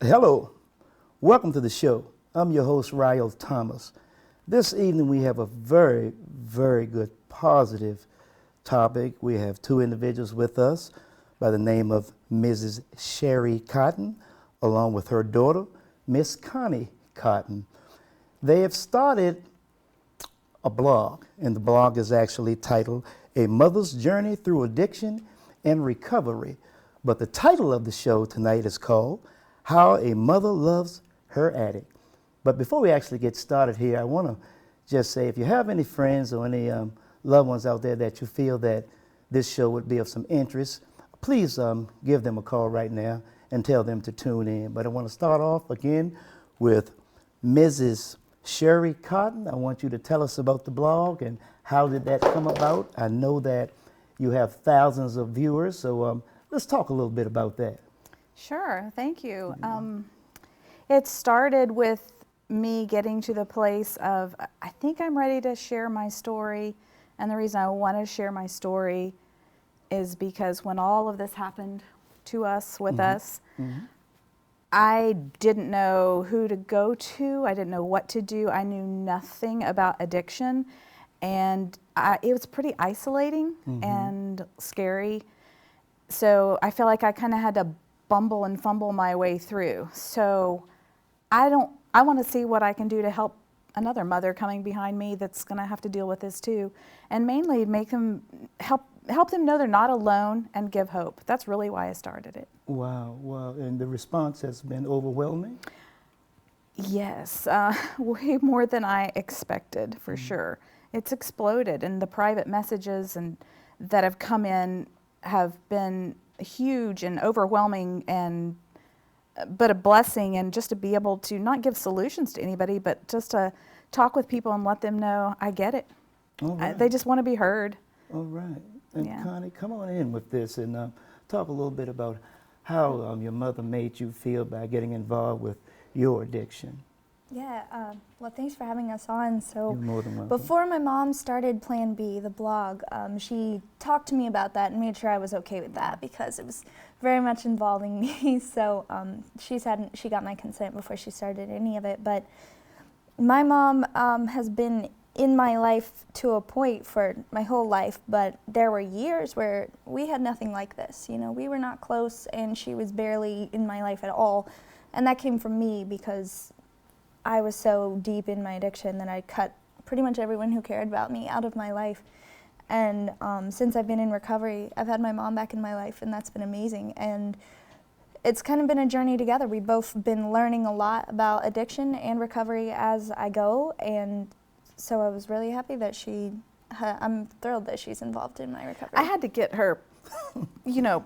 Hello, welcome to the show. I'm your host, Ryal Thomas. This evening we have a very, very good, positive topic. We have two individuals with us by the name of Mrs. Sherry Cotton, along with her daughter, Miss Connie Cotton. They have started a blog, and the blog is actually titled A Mother's Journey Through Addiction and Recovery. But the title of the show tonight is called How a Mother Loves Her Addict. But before we actually get started here, I want to just say, if you have any friends or any loved ones out there that you feel that this show would be of some interest, please give them a call right now and tell them to tune in. But I want to start off again with Mrs. Sherry Cotton. I want you to tell us about the blog and how did that come about. I know that you have thousands of viewers, so let's talk a little bit about that. Sure, thank you. It started with me getting to the place of, I think I'm ready to share my story. And the reason I want to share my story is because when all of this happened to us, with us, I didn't know who to go to. I didn't know what to do. I knew nothing about addiction. And it was pretty isolating and scary. So I feel like I kind of had to bumble and fumble my way through. So I want to see what I can do to help another mother coming behind me that's going to have to deal with this too. And mainly make them help them know they're not alone and give hope. That's really why I started it. Wow, wow. And the response has been overwhelming? Yes, way more than I expected, for sure. It's exploded, and the private messages and that have come in have been huge and overwhelming, but a blessing, and just to be able to not give solutions to anybody, but just to talk with people and let them know I get it. All right. They just want to be heard. All right. And Yeah. Connie, come on in with this and talk a little bit about how your mother made you feel by getting involved with your addiction. Yeah, well, thanks for having us on. So You're more than welcome. before my mom started Plan B, the blog, she talked to me about that and made sure I was okay with that because it was very much involving me. So she got my consent before she started any of it. But my mom has been in my life to a point for my whole life, but there were years where we had nothing like this. You know, we were not close, and she was barely in my life at all. And that came from me because I was so deep in my addiction that I cut pretty much everyone who cared about me out of my life. And since I've been in recovery, I've had my mom back in my life, and that's been amazing. And it's kind of been a journey together. We've both been learning a lot about addiction and recovery as I go, and so I was really happy that I'm thrilled that she's involved in my recovery. I had to get her,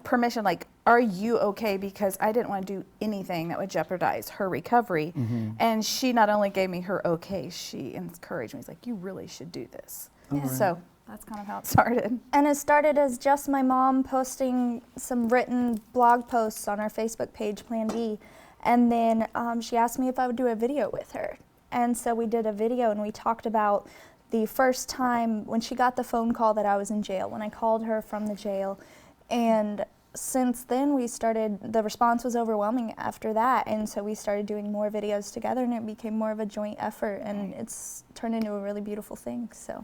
permission, like, are you okay? Because I didn't want to do anything that would jeopardize her recovery. And she not only gave me her okay, she encouraged me. She's like, you really should do this. Yeah. So that's kind of how it started. And it started as just my mom posting some written blog posts on our Facebook page, Plan B. And then she asked me if I would do a video with her. And so we did a video, and we talked about the first time when she got the phone call that I was in jail, when I called her from the jail. And since then the response was overwhelming after that, and so we started doing more videos together, and it became more of a joint effort, and it's turned into a really beautiful thing. So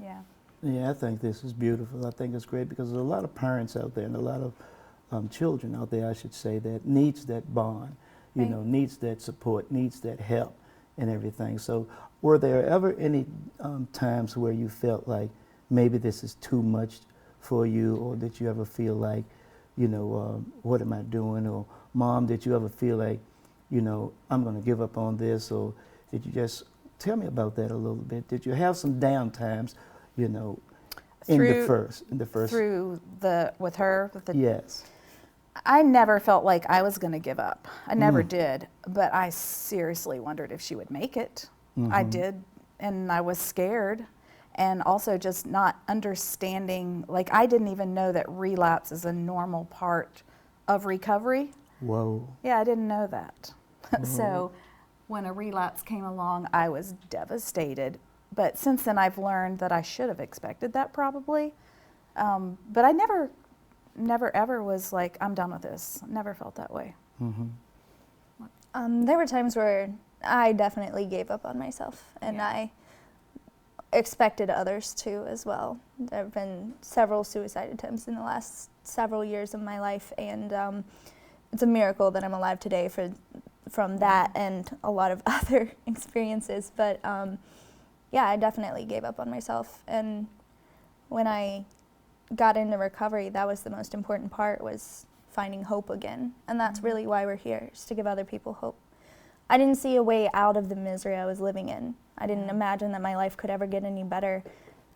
Yeah, I think this is beautiful. I think it's great because there's a lot of parents out there and a lot of children out there, I should say, that needs that bond, needs that support, needs that help and everything. So were there ever any times where you felt like maybe this is too much for you, or did you ever feel like, what am I doing? Or Mom, did you ever feel like, I'm going to give up on this? Or did you just tell me about that a little bit? Did you have some down times, in the first? With her? Yes. I never felt like I was going to give up. I never did, but I seriously wondered if she would make it. I did, and I was scared, and also just not understanding, like I didn't even know that relapse is a normal part of recovery. Whoa. Yeah, I didn't know that. So when a relapse came along, I was devastated. But since then, I've learned that I should have expected that probably. But I never ever was like, I'm done with this. Never felt that way. There were times where I definitely gave up on myself, and Yeah. I expected others to as well. There have been several suicide attempts in the last several years of my life, and it's a miracle that I'm alive today from that and a lot of other experiences. But yeah, I definitely gave up on myself, and when I got into recovery, that was the most important part, was finding hope again. And that's really why we're here, is to give other people hope. I didn't see a way out of the misery I was living in. I didn't imagine that my life could ever get any better.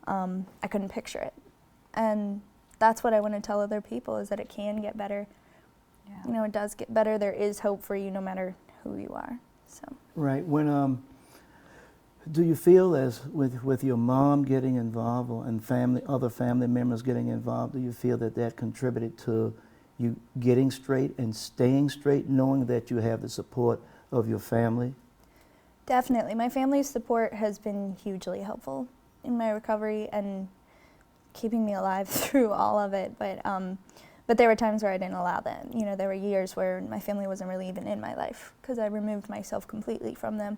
I couldn't picture it. And that's what I want to tell other people, is that it can get better. Yeah. You know, it does get better. There is hope for you no matter who you are. So. Right. When do you feel, as with your mom getting involved, and other family members getting involved, do you feel that contributed to you getting straight and staying straight, knowing that you have the support of your family? Definitely. My family's support has been hugely helpful in my recovery and keeping me alive through all of it. But there were times where I didn't allow that. You know, there were years where my family wasn't really even in my life because I removed myself completely from them.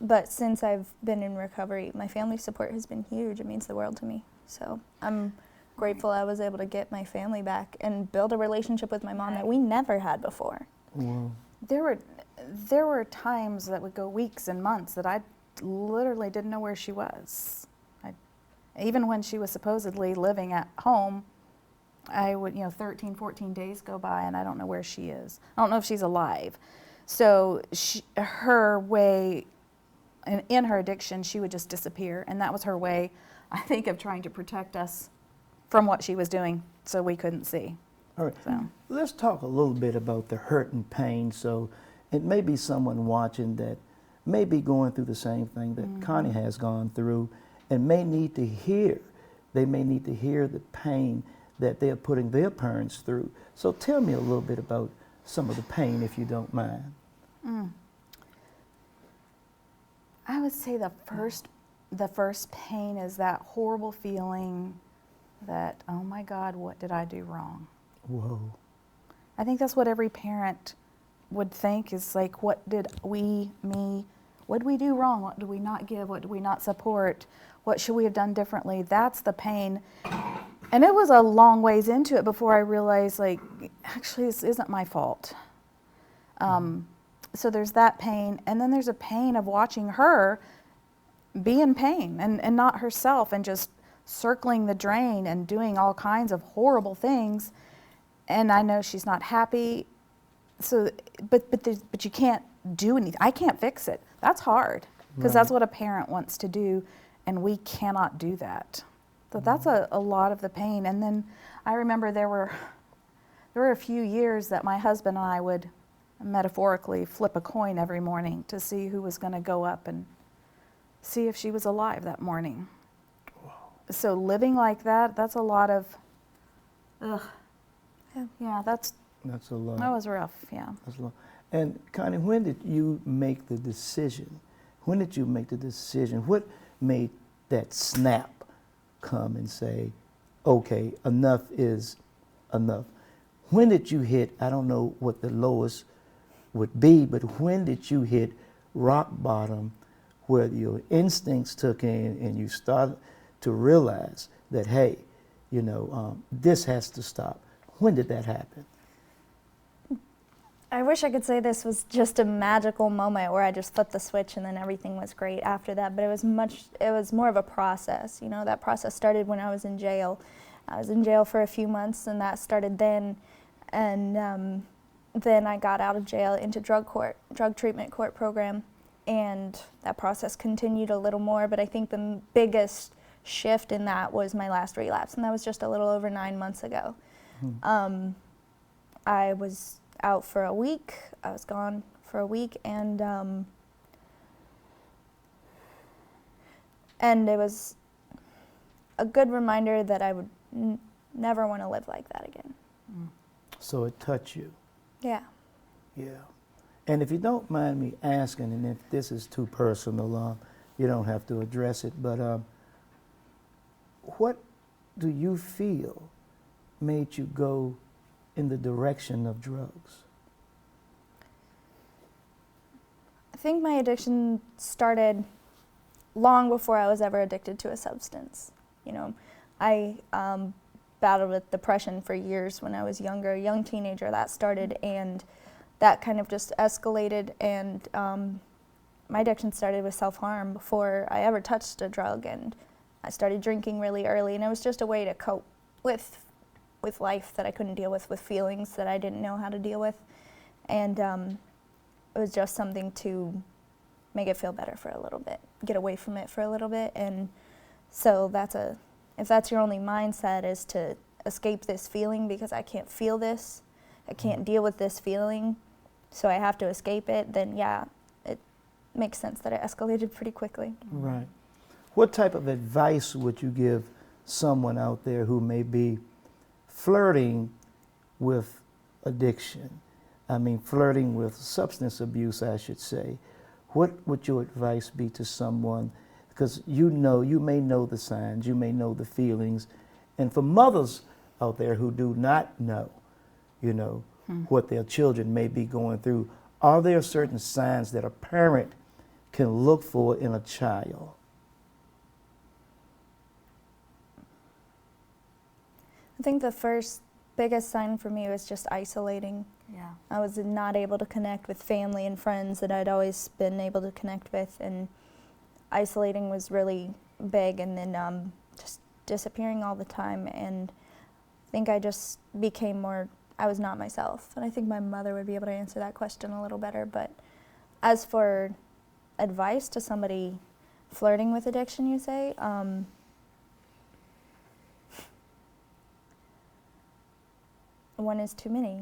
But since I've been in recovery, my family's support has been huge. It means the world to me. So I'm grateful I was able to get my family back and build a relationship with my mom that we never had before. Wow. There were times that would go weeks and months that I literally didn't know where she was. Even when she was supposedly living at home, I would, 13, 14 days go by and I don't know where she is. I don't know if she's alive. So her way, in her addiction, she would just disappear. And that was her way, I think, of trying to protect us from what she was doing so we couldn't see. All right. So. Let's talk a little bit about the hurt and pain. So it may be someone watching that may be going through the same thing that Connie has gone through, and may need to hear the pain that they're putting their parents through. So tell me a little bit about some of the pain, if you don't mind. I would say the first pain is that horrible feeling that, oh my God, what did I do wrong? Whoa. I think that's what every parent would think, is like, what did we do wrong? What do we not give? What do we not support? What should we have done differently? That's the pain. And it was a long ways into it before I realized, like, actually, this isn't my fault. So there's that pain. And then there's a pain of watching her be in pain and not herself, and just circling the drain and doing all kinds of horrible things. And I know she's not happy. So, but you can't do anything. I can't fix it. That's hard, because that's what a parent wants to do, and we cannot do that. So that's a lot of the pain. And then I remember there were a few years that my husband and I would metaphorically flip a coin every morning to see who was going to go up and see if she was alive that morning. Wow. So living like that, that's a lot of, yeah, that's a lot. that was rough, yeah. That's a lot. And Connie, when did you make the decision? What made that snap come and say, okay, enough is enough? When did you hit, I don't know what the lowest would be, but when did you hit rock bottom, where your instincts took in and you started to realize that, hey, this has to stop? When did that happen? I wish I could say this was just a magical moment where I just flipped the switch and then everything was great after that, but it was more of a process. That process started when I was in jail. I was in jail for a few months, and that started then. And then I got out of jail into drug treatment court program, and that process continued a little more, but I think the biggest shift in that was my last relapse, and that was just a little over 9 months ago. I was out for a week. I was gone for a week, and it was a good reminder that I would never want to live like that again. So it touched you. Yeah. Yeah. And if you don't mind me asking, and if this is too personal, you don't have to address it, but what do you feel made you go in the direction of drugs? think my addiction started long before I was ever addicted to a substance. You know, I battled with depression for years when I was younger, a young teenager. That started, and that kind of just escalated, and my addiction started with self-harm before I ever touched a drug, and I started drinking really early, and it was just a way to cope with life that I couldn't deal with feelings that I didn't know how to deal with, and it was just something to make it feel better for a little bit, get away from it for a little bit. And so if that's your only mindset, is to escape this feeling because I can't feel this, I can't deal with this feeling, so I have to escape it, then yeah, it makes sense that it escalated pretty quickly. Right. What type of advice would you give someone out there who may be flirting with addiction? I mean, flirting with substance abuse, I should say. What would your advice be to someone? Because you may know the signs, you may know the feelings. And for mothers out there who do not know, what their children may be going through, are there certain signs that a parent can look for in a child? I think the first biggest sign for me was just isolating. Yeah. I was not able to connect with family and friends that I'd always been able to connect with, and isolating was really big, and then just disappearing all the time, and I think I just became I was not myself, and I think my mother would be able to answer that question a little better. But as for advice to somebody flirting with addiction, you say, one is too many,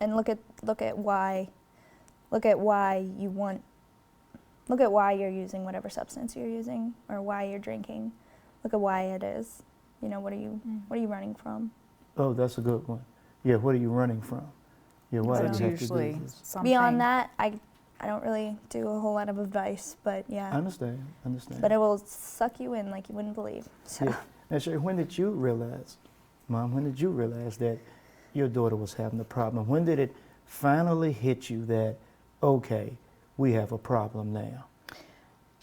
and look at why you're using whatever substance you're using, or why you're drinking. Look at why it is. What are you running from? Oh, that's a good one. Yeah, what are you running from? Yeah, why do you have to do Usually this? something. Beyond that, I don't really do a whole lot of advice, but yeah. I understand. But it will suck you in like you wouldn't believe. So. Yeah. Now, Sherry, when did you realize, Mom, that your daughter was having a problem? When did it finally hit you that, okay, we have a problem now?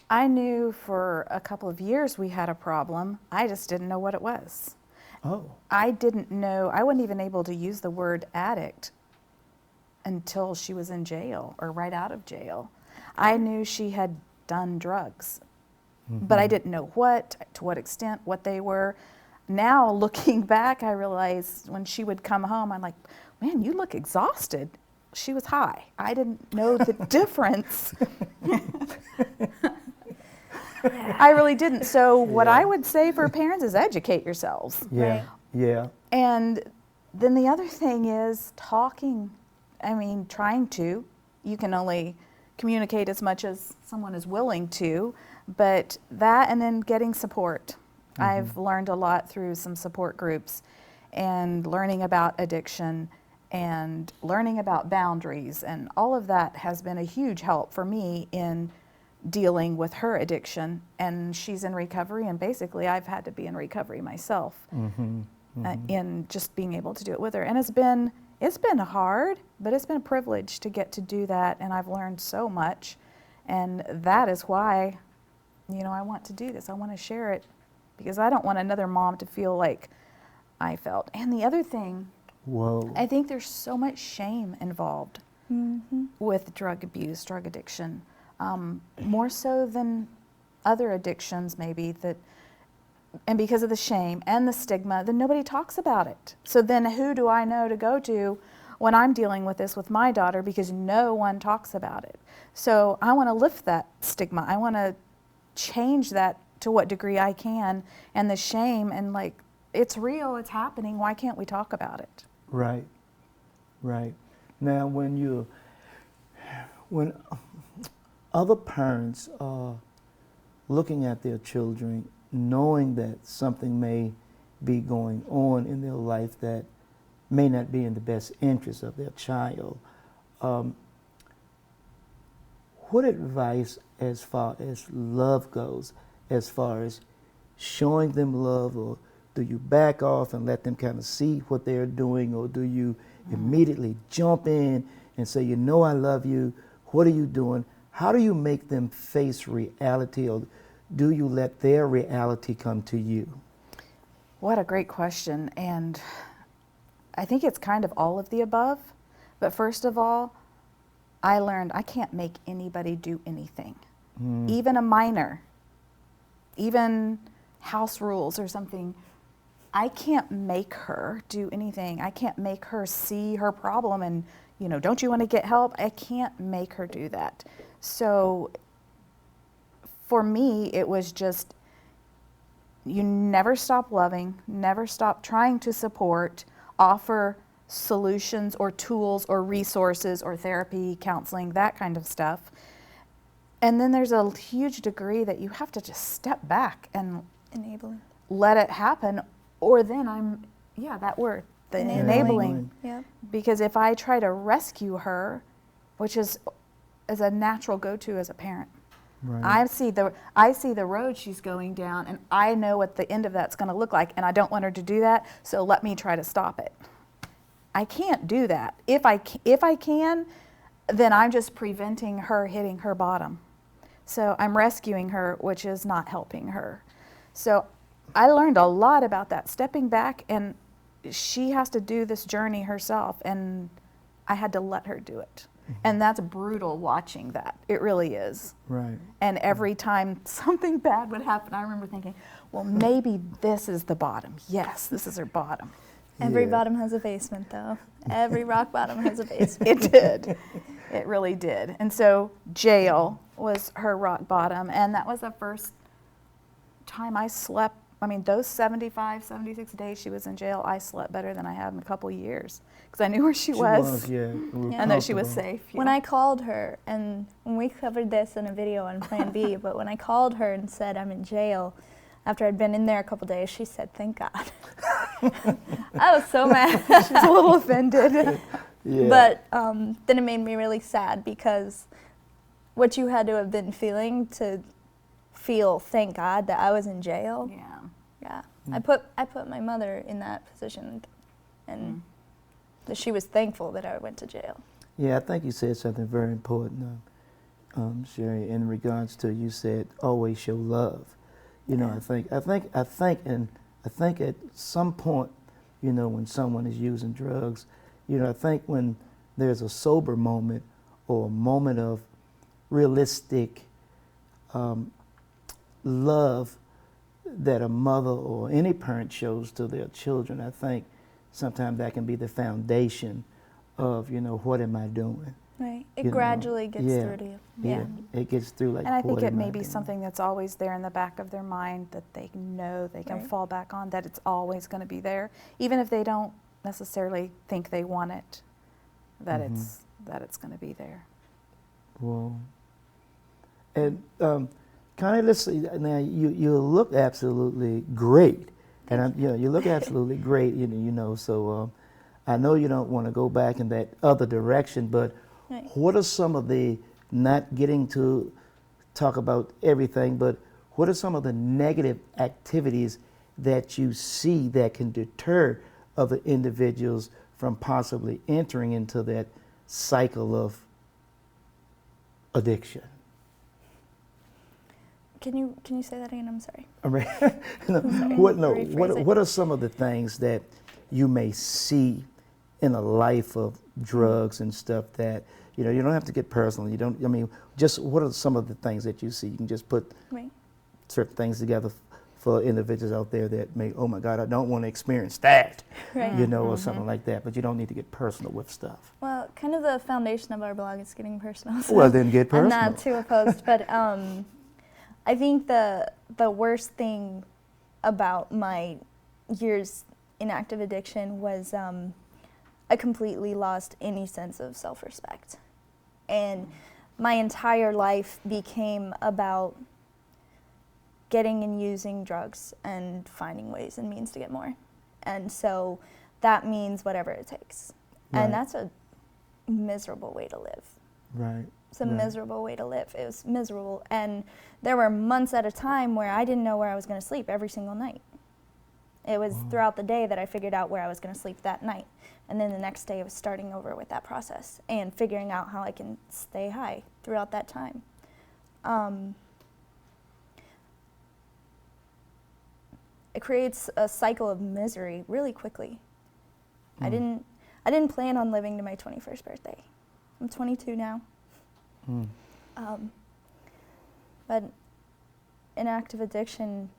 I knew for a couple of years we had a problem. I just didn't know what it was. Oh. I didn't know, I wasn't even able to use the word addict until she was in jail or right out of jail. I knew she had done drugs, but I didn't know to what extent, what they were. Now, looking back, I realized when she would come home, I'm like, man, you look exhausted. She was high. I didn't know the difference. I really didn't. So what I would say for parents is educate yourselves. Yeah, Right. yeah. And then the other thing is talking. I mean, trying to. You can only communicate as much as someone is willing to, but that, and then getting support. I've learned a lot through some support groups, and learning about addiction and learning about boundaries, and all of that has been a huge help for me in dealing with her addiction. And she's in recovery, and basically I've had to be in recovery myself in just being able to do it with her. And it's been hard, but it's been a privilege to get to do that, and I've learned so much. And that is why, I want to do this. I want to share it because I don't want another mom to feel like I felt. And the other thing, I think there's so much shame involved with drug abuse, drug addiction, more so than other addictions maybe, and because of the shame and the stigma, then nobody talks about it. So then who do I know to go to when I'm dealing with this with my daughter, because no one talks about it. So I want to lift that stigma. I want to change that to what degree I can, and the shame, and like, it's real, it's happening, why can't we talk about it? Right, right. Now, when other parents are looking at their children, knowing that something may be going on in their life that may not be in the best interest of their child, what advice as far as love goes, as far as showing them love, or do you back off and let them kind of see what they're doing, or do you immediately jump in, and say, you know I love you, what are you doing? How do you make them face reality, or do you let their reality come to you? What a great question. And I think it's kind of all of the above. But first of all, I learned I can't make anybody do anything, even a minor, even house rules or something. I can't make her do anything. I can't make her see her problem and, you know, don't you want to get help? I can't make her do that. So for me, it was just, you never stop loving, never stop trying to support, offer solutions or tools or resources or therapy, counseling, that kind of stuff. And then there's a huge degree that you have to just step back and Enabling. let it happen, or then that word, the enabling. Yeah. Because if I try to rescue her, which is a natural go-to as a parent, Right. I see the road she's going down, and I know what the end of that's going to look like, and I don't want her to do that, so let me try to stop it. I can't do that. If I can, then I'm just preventing her hitting her bottom. So I'm rescuing her, which is not helping her. So I learned a lot about that, stepping back, and she has to do this journey herself, and I had to let her do it. And that's brutal watching that. It really is. Right. And every time something bad would happen, I remember thinking, well, maybe this is the bottom. Yes, this is her bottom. Every Yeah. bottom has a basement, though. Every rock bottom has a basement. It did. It really did. And so jail was her rock bottom. And that was the first time I slept. I mean, those 75, 76 days she was in jail, I slept better than I had in a couple years. Because I knew where she was. Yeah. And that she was safe. Yeah. When I called her, and when we covered this in a video on Plan B, but when I called her and said I'm in jail, after I'd been in there a couple days, she said, "Thank God." I was so mad. She was a little offended. Yeah. But then it made me really sad, because what you had to have been feeling to feel, thank God, that I was in jail. Yeah. Yeah. I put my mother in that position, and that she was thankful that I went to jail. Yeah, I think you said something very important, Sherry, in regards to, you said always show love. You know, Yeah. I think at some point, you know, when someone is using drugs, you know, I think when there's a sober moment or a moment of realistic love that a mother or any parent shows to their children, I think sometimes that can be the foundation of, you know, what am I doing? Right. You It know, gradually gets yeah, through to you. Yeah, it gets through like. And I think what it am may I be doing? something that's always there in the back of their mind that they know they can Right. fall back on, that it's always going to be there, even if they don't necessarily think they want it, that it's going to be there. Well, and kind of, let's see, now you look absolutely great, and you look absolutely great, you know. So I know you don't want to go back in that other direction, but Right. what are some of the, not getting to talk about everything, but what are some of the negative activities that you see that can deter other individuals from possibly entering into that cycle of addiction? Can you say that again? I'm sorry. I mean, Sorry. Rephrase it. what are some of the things that you may see in a life of drugs and stuff that, you know, you don't have to get personal. You don't, I mean, just what are some of the things that you see? You can just put Right. certain things together for individuals out there that may, oh my God, I don't want to experience that, Right. you know, or something like that. But you don't need to get personal with stuff. Well, kind of the foundation of our blog is getting personal. So Well, then get I'm personal. not too opposed, but I think the worst thing about my years in active addiction was I completely lost any sense of self-respect. And my entire life became about getting and using drugs and finding ways and means to get more. And so that means whatever it takes. Right. And that's a miserable way to live. Right. It's a Right. miserable way to live. It was miserable. And there were months at a time where I didn't know where I was going to sleep every single night. It was throughout the day that I figured out where I was going to sleep that night. And then the next day I was starting over with that process and figuring out how I can stay high throughout that time. It creates a cycle of misery really quickly. I didn't plan on living to my 21st birthday. I'm 22 now. But in active addiction,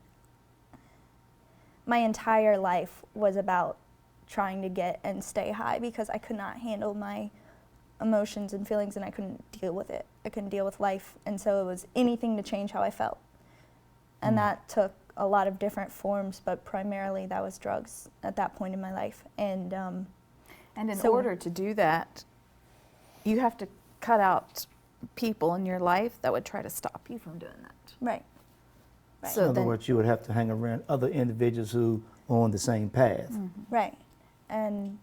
my entire life was about trying to get and stay high because I could not handle my emotions and feelings, and I couldn't deal with it. I couldn't deal with life, and so it was anything to change how I felt. And that took a lot of different forms, but primarily that was drugs at that point in my life. And in order to do that, you have to cut out people in your life that would try to stop you from doing that. Right. So in other words, you would have to hang around other individuals who are on the same path. Right. And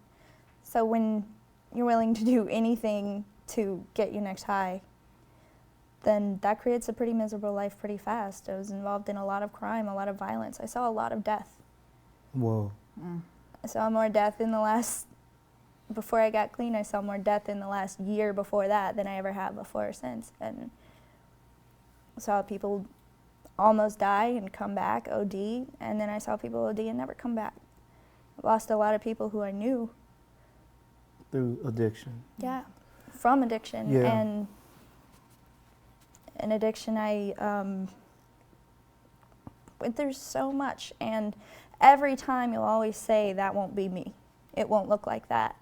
so when you're willing to do anything to get your next high, then that creates a pretty miserable life pretty fast. I was involved in a lot of crime, a lot of violence. I saw a lot of death. Whoa. I saw more death before I got clean, I saw more death in the last year before that than I ever have before or since. And I saw people almost die and come back, OD, and then I saw people OD and never come back. I lost a lot of people who I knew. Through addiction. Yeah, from addiction. Yeah. And in addiction, I went through so much, and every time you'll always say, that won't be me. It won't look like that.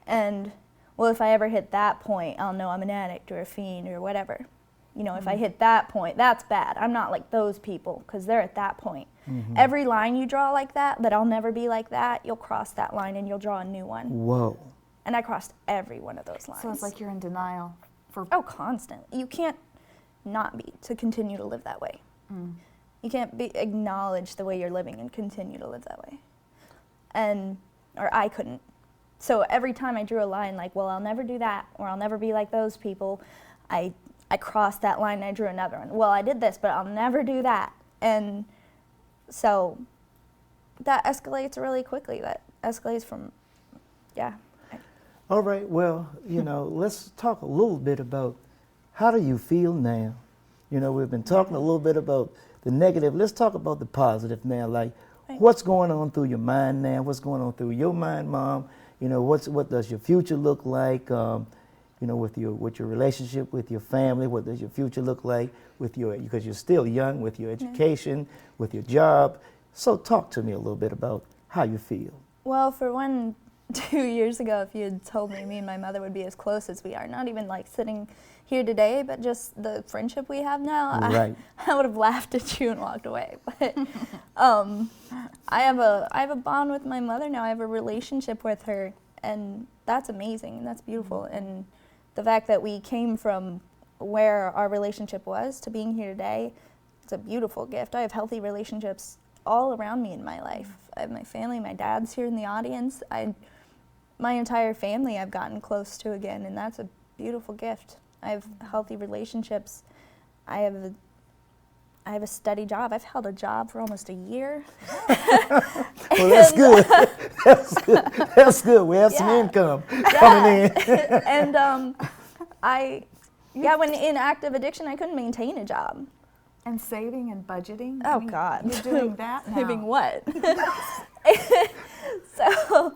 And, well, if I ever hit that point, I'll know I'm an addict or a fiend or whatever. You know, if I hit that point, that's bad. I'm not like those people, because they're at that point. Every line you draw like that I'll never be like that, you'll cross that line and you'll draw a new one. Whoa. And I crossed every one of those lines. So it's like you're in denial for... Oh, constant. You can't not be to continue to live that way. You can't acknowledge the way you're living and continue to live that way. Or I couldn't. So every time I drew a line like, well, I'll never do that, or I'll never be like those people, I crossed that line and I drew another one. Well, I did this, but I'll never do that. And so that escalates really quickly. That escalates from, yeah. All right, well, let's talk a little bit about how do you feel now? We've been talking a little bit about the negative. Let's talk about the positive now. Like, what's going on through your mind now? What's going on through your mind, Mom? What does your future look like? With your relationship with your family, what does your future look like because you're still young, with your education, with your job. So talk to me a little bit about how you feel. Well, for 2 years ago, if you had told me and my mother would be as close as we are, not even like sitting here today, but just the friendship we have now, right. I would have laughed at you and walked away. But I have a bond with my mother now. I have a relationship with her, and that's amazing, and that's beautiful. And the fact that we came from where our relationship was to being here today, it's a beautiful gift. I have healthy relationships all around me in my life. I have my family, my dad's here in the audience. My entire family I've gotten close to again, and that's a beautiful gift. I have healthy relationships. I have a steady job. I've held a job for almost a year. Well, that's good. That's good. We have some income coming in. And when in active addiction, I couldn't maintain a job. And saving and budgeting? Oh, God. You're doing that now. Saving what? So,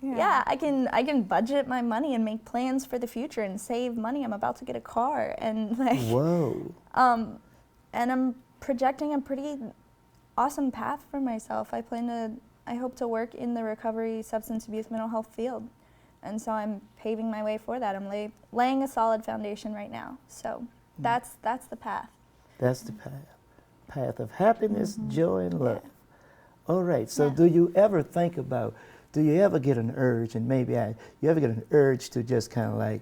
I can budget my money and make plans for the future and save money. I'm about to get a car, and whoa. And I'm projecting a pretty awesome path for myself. I hope to work in the recovery, substance abuse, mental health field, and so I'm paving my way for that. I'm laying a solid foundation right now. So that's the path. That's the path of happiness, joy, and love. All right. So do you ever get an urge, and you ever get an urge to just kind of like,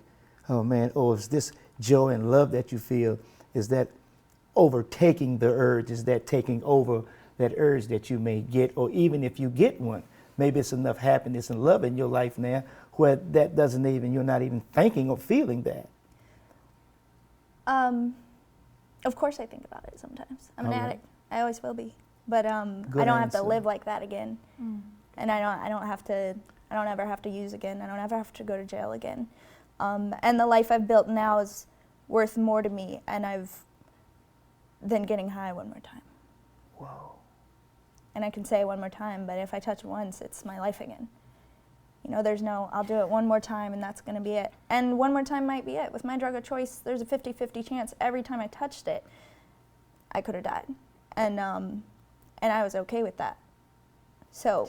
oh man, is this joy and love that you feel, is that overtaking the urge? Is that taking over that urge that you may get? Or even if you get one, maybe it's enough happiness and love in your life now where you're not even thinking or feeling that. Of course I think about it sometimes. I'm an addict. I always will be. but Good I don't have to answer. live like that again, and I don't ever have to use again. I don't ever have to go to jail again, and the life I've built now is worth more to me, than getting high one more time. Whoa. And I can say it one more time, but if I touch it once, it's my life again. You know, there's no, I'll do it one more time and that's gonna be it. And one more time might be it. With my drug of choice, there's a 50-50 chance every time I touched it, I could have died. And I was okay with that. So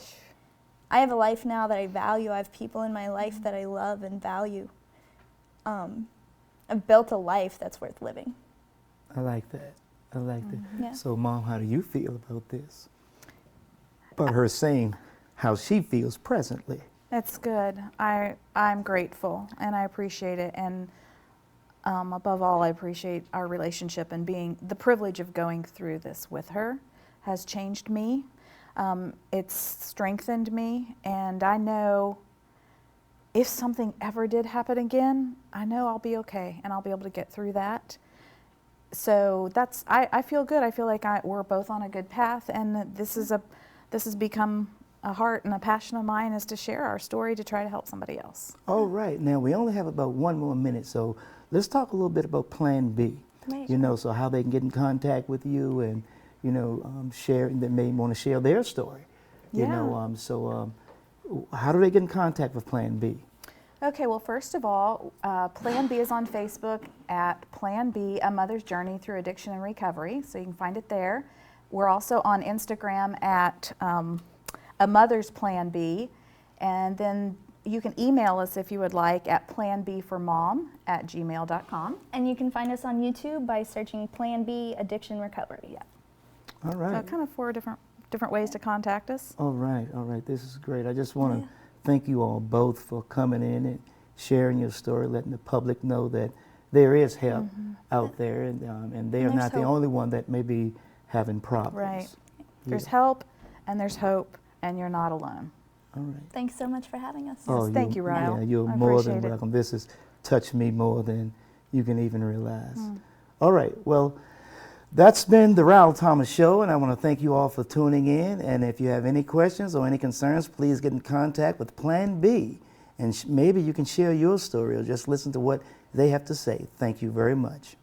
I have a life now that I value. I have people in my life that I love and value. I've built a life that's worth living. I like that. I like that. Yeah. So, Mom, how do you feel about this? About her saying how she feels presently. It's good. I'm grateful and I appreciate it. And above all, I appreciate our relationship and being the privilege of going through this with her has changed me. It's strengthened me, and I know if something ever did happen again, I know I'll be okay and I'll be able to get through that. So I feel good. I feel like we're both on a good path, and this has become a heart and a passion of mine is to share our story to try to help somebody else. All right. Now, we only have about 1 more minute, so let's talk a little bit about Plan B. Amazing. You know, so how they can get in contact with you and, you know, share, they may want to share their story. You Yeah. know, how do they get in contact with Plan B? Okay, well, first of all, Plan B is on Facebook at Plan B, A Mother's Journey Through Addiction and Recovery, so you can find it there. We're also on Instagram at A Mother's Plan B, and then you can email us if you would like at planbformom@gmail.com. And you can find us on YouTube by searching Plan B Addiction Recovery. Yeah. All right. So kind of 4 different ways to contact us. All right, all right. This is great. I just want to thank you all both for coming in and sharing your story, letting the public know that there is help out there, and they are there's not the hope. only one that may be having problems. Right. There's Yeah. help and there's hope, and you're not alone. All right. Thanks so much for having us. Oh, Thank you, Ryal. Yeah, you're I more than appreciate it. welcome. This has touched me more than you can even realize. All right, well, that's been the Ryal Thomas Show, and I want to thank you all for tuning in. And if you have any questions or any concerns, please get in contact with Plan B, and maybe you can share your story or just listen to what they have to say. Thank you very much.